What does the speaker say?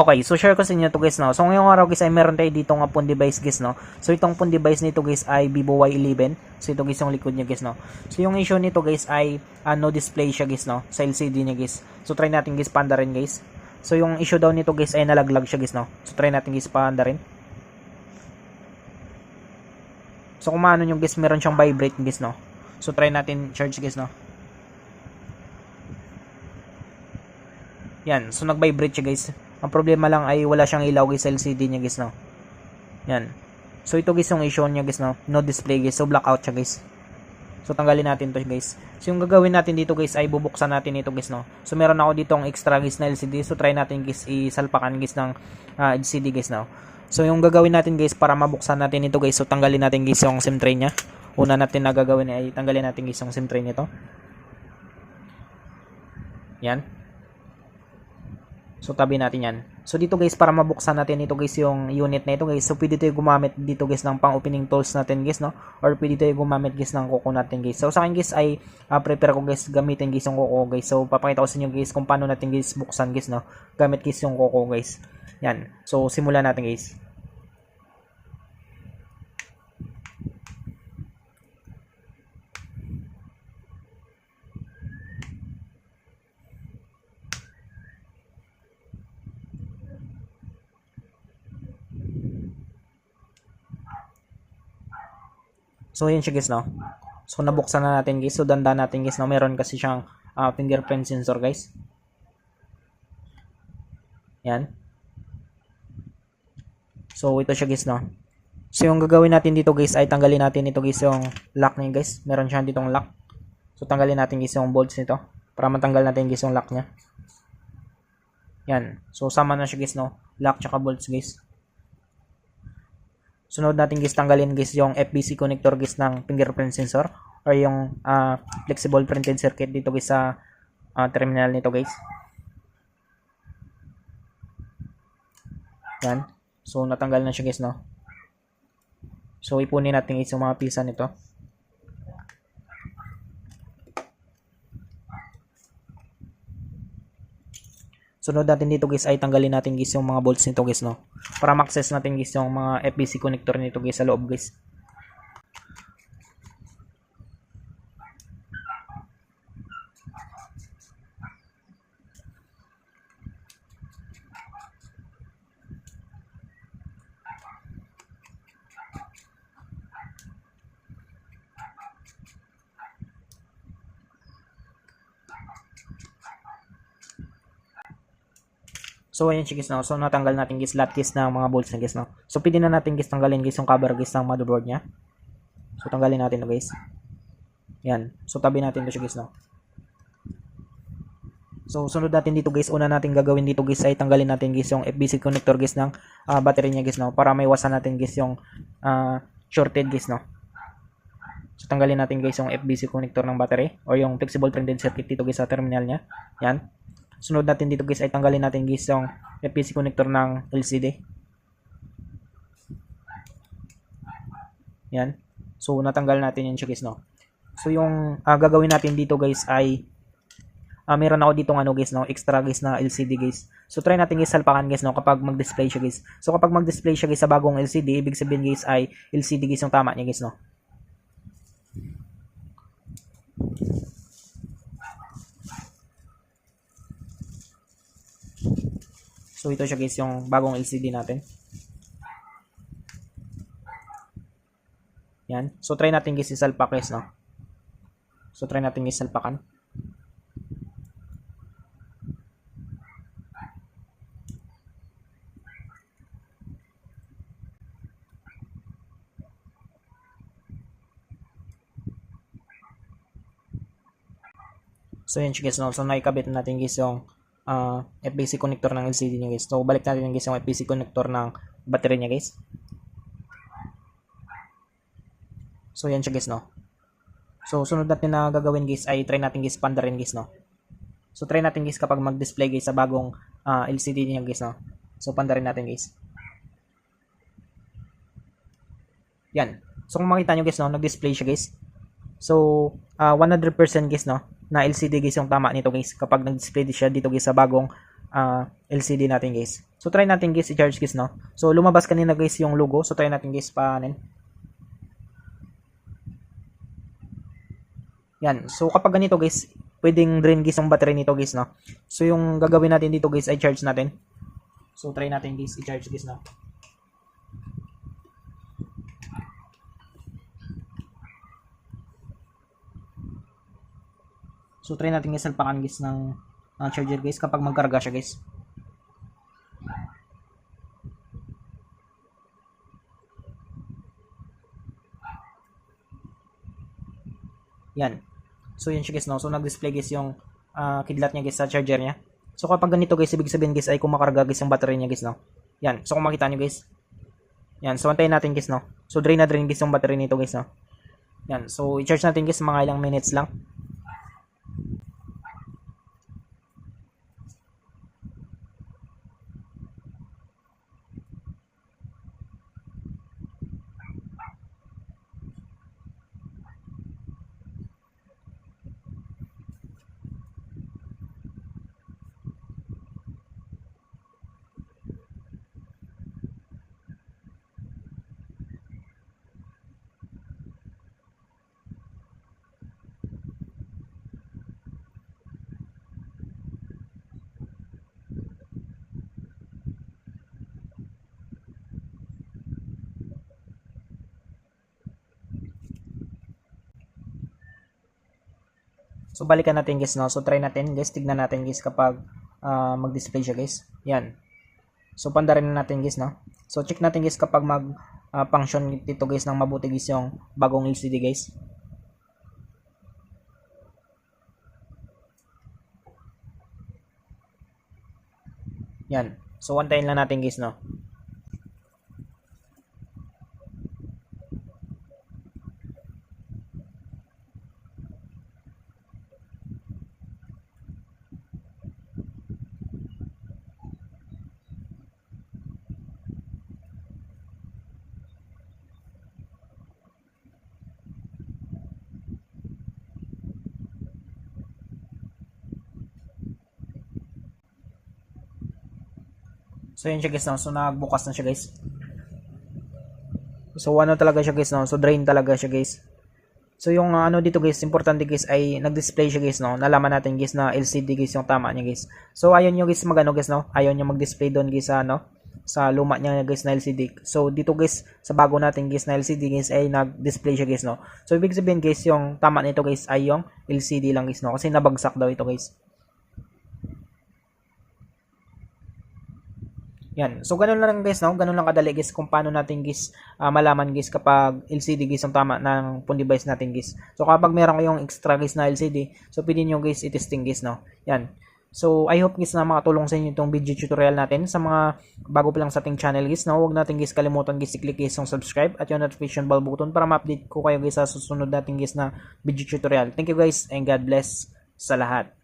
Okay, so share ko sa inyo to guys, no. So ngayong araw guys ay meron tayo dito nga phone device guys, no. So itong phone device nito guys ay Vivo Y11. So ito guys yung likod niya guys, no. So yung issue nito guys ay no display siya guys, no, sa LCD niya guys. So try natin guys panda rin guys. So yung issue daw nito guys ay nalaglag siya guys, no. So try natin guys panda rin. So kung maano yung guys meron siyang vibrate guys, no. So try natin charge guys, no. Yan, so nag-vibrate siya guys. Ang problema lang ay wala siyang ilaw guys sa LCD niya guys, no. Yan. So ito guys yung issue niya guys, no. No display guys. So blackout siya guys. So tanggalin natin to guys. So yung gagawin natin dito guys ay bubuksan natin ito guys, no. So meron ako dito ang extra guys na LCD. So try natin guys isalpakan guys ng LCD guys, no. So yung gagawin natin guys para mabuksan natin ito guys. So tanggalin natin guys yung SIM tray niya. Una natin na gagawin ay tanggalin natin guys yung SIM tray nito. Yan. So tabi natin yan. So dito guys para mabuksan natin ito guys yung unit na ito guys. So pwede tayo gumamit dito guys ng pang opening tools natin guys, no. Or pwede tayo gumamit guys ng kuko natin guys. So sa akin guys ay prepare ko guys gamitin guys yung kuko guys. So papakita ko sa inyo guys kung paano natin guys buksan guys, no. Gamit guys yung kuko guys. Yan. So simulan natin guys. So yun siya guys, no. So nabuksan na natin guys. So dandan natin guys, no. Meron kasi siyang fingerprint sensor guys. Yan. So ito siya guys, no. So yung gagawin natin dito guys ay tanggalin natin ito guys yung lock niya guys. Meron siyang ditong lock. So tanggalin natin guys yung bolts nito para matanggal natin guys yung lock niya. Yan. So sama na siya guys, no. Lock tsaka bolts guys. Sunod natin guys tanggalin guys yung FBC connector guys ng fingerprint sensor or yung flexible printed circuit dito guys sa terminal nito guys. Yan. So natanggal na siya guys, no. So ipunin natin guys yung mga pisa nito. Sunod natin dito guys ay tanggalin natin guys yung mga bolts nito guys, no. Para ma-access natin guys yung mga FBC connector nito guys sa loob guys. So ayan siya guys, no. So natanggal natin guys lahat guys ng mga bolts na guys, no. So pwede na natin guys tanggalin guys yung cover guys ng motherboard niya. So tanggalin natin to guys. Yan. So tabi natin to siya guys, no. So sunod natin dito guys, una natin gagawin dito guys ay tanggalin natin guys yung FBC connector guys ng battery niya guys, no, para maiwasan natin guys yung shorted guys, no. So tanggalin natin guys yung FBC connector ng battery or yung flexible printed circuit dito guys sa terminal niya. Yan. Sunod natin dito guys ay tanggalin natin guys yung FPC connector ng LCD. Yan. So natanggal natin yan siya guys, no. So yung gagawin natin dito guys ay meron ako dito ano guys, no, extra guys na LCD guys. So try natin guys salpakan guys, no, kapag mag-display siya guys. So kapag mag-display siya guys sa bagong LCD, ibig sabihin guys ay LCD guys yung tama niya guys, no. So ito siya guys yung bagong LCD natin. Yan. So try natin guys isalpak guys, no. So try natin guys salpakan. So yan siya guys, no. So naikabit natin guys yung FBC connector ng LCD niya guys. So balik natin guys yung FBC connector ng battery niya guys. So yan siya guys, no. So sunod natin na gagawin guys ay try natin guys panda rin guys, no. So try natin guys kapag mag-display guys sa bagong LCD niya guys, no. So panda rin natin guys. Yan. So kung makita nyo guys, no, nag-display siya guys. So 100% guys, no, na LCD guys yung tama nito guys kapag nag-display siya dito guys sa bagong LCD natin guys. So try natin guys i-charge guys, no. So lumabas kanina guys yung logo. So try natin guys paanin. Yan. So kapag ganito guys, pwedeng drain guys yung battery nito guys, no. So yung gagawin natin dito guys ay charge natin. So try natin guys i-charge guys, no. So try natin guys salpakan guys ng charger guys kapag magkarga siya guys. Yan. So yun siya guys, no. So nag-display guys yung kidlat niya guys sa charger niya. So kapag ganito guys, ibig sabihin guys ay kumakarga guys yung battery niya guys, no. Yan. So kung makita niyo guys. Yan. So antayin natin guys, no. So drain na drain guys yung battery nito guys, no. Yan. So i-charge natin guys mga ilang minutes lang. So balikan natin guys, no. So try natin guys, tignan natin guys kapag mag-display siya guys. Yan. So pandarin na natin guys, no. So check natin guys kapag function dito guys ng mabuti guys yung bagong LCD guys. Yan. So antayin lang natin guys, no. So yun siya guys, no. So nagbukas na siya guys. So ano talaga siya guys, no. So drain talaga siya guys. So yung ano dito guys, importante guys ay nag-display siya guys, no. Nalaman natin guys na LCD guys yung tama niya guys. So ayaw niyo guys magano guys, no. Ayaw niyo mag-display doon guys sa ano, sa luma niya guys na LCD. So dito guys sa bago natin guys na LCD guys ay nag-display siya guys, no. So ibig sabihin guys yung tama nito guys ay yung LCD lang guys, no. Kasi nabagsak daw ito guys. Yan. So ganun lang guys, no. Ganun lang kadali guys kung paano natin guys malaman guys kapag LCD guys ang tama ng phone device natin guys. So kapag meron kayong extra guys na LCD, so pwede niyo guys i-testing guys, no. Yan. So I hope guys na makatulong sa inyo itong video tutorial natin. Sa mga bago pa lang sa ating channel guys, no, huwag natin guys kalimutan guys i-click guys yung subscribe at yung notification bell button para ma-update ko kayo guys sa susunod natin guys na video tutorial. Thank you guys and God bless sa lahat.